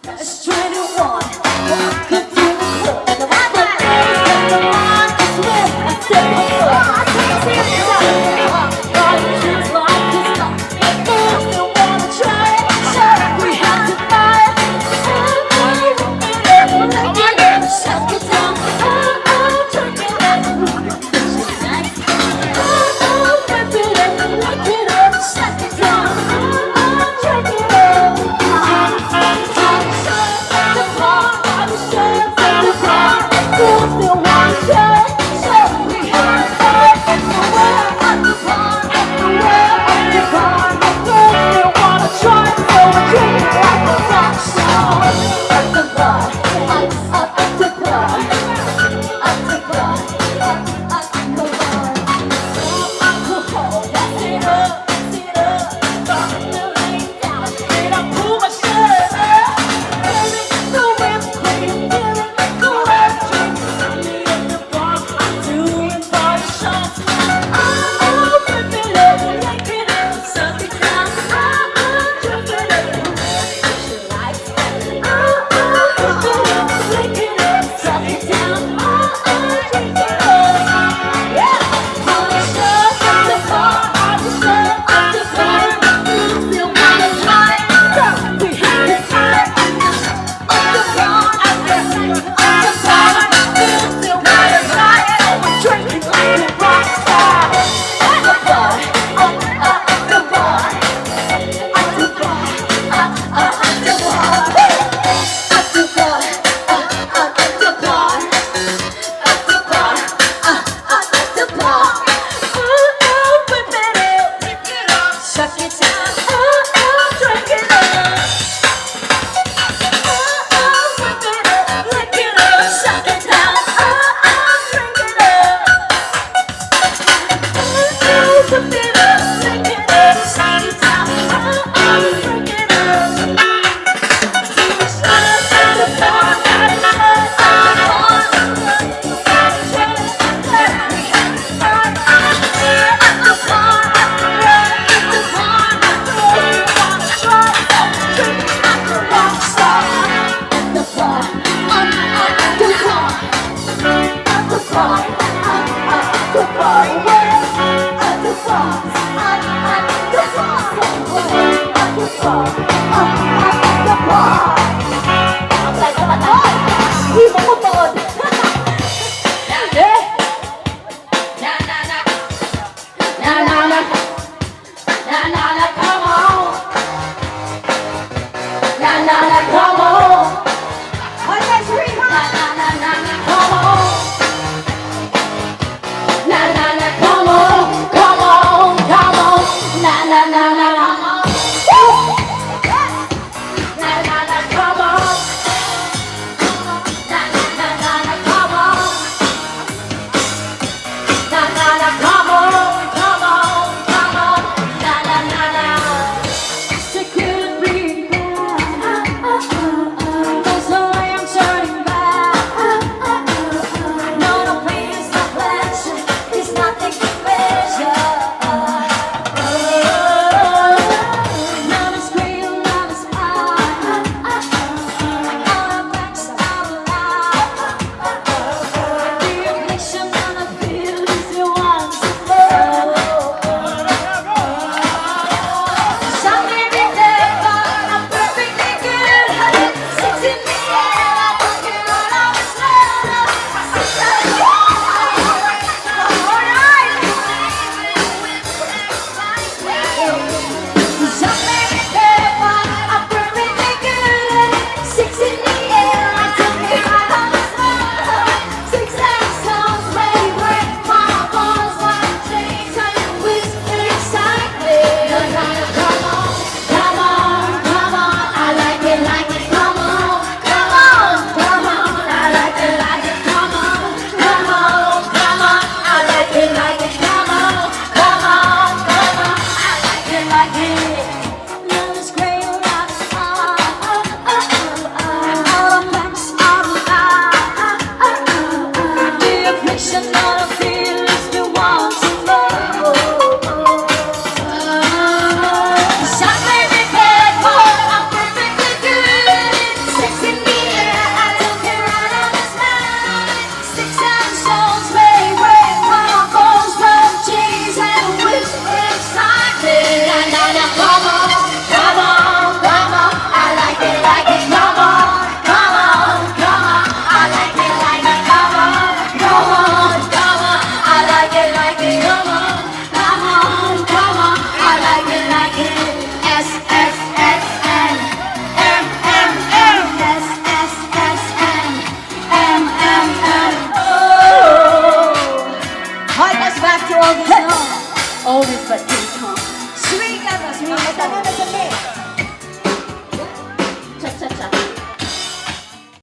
It's 21. Welcome to the club. The Bible says that the line is where I step up. I can't see it. God, just like this stuff. But still wanna try it. So we have to buy it. Look it up, shut it down. Turn it up. Rip it up, look it up, shut it down. Turn it up. The bar.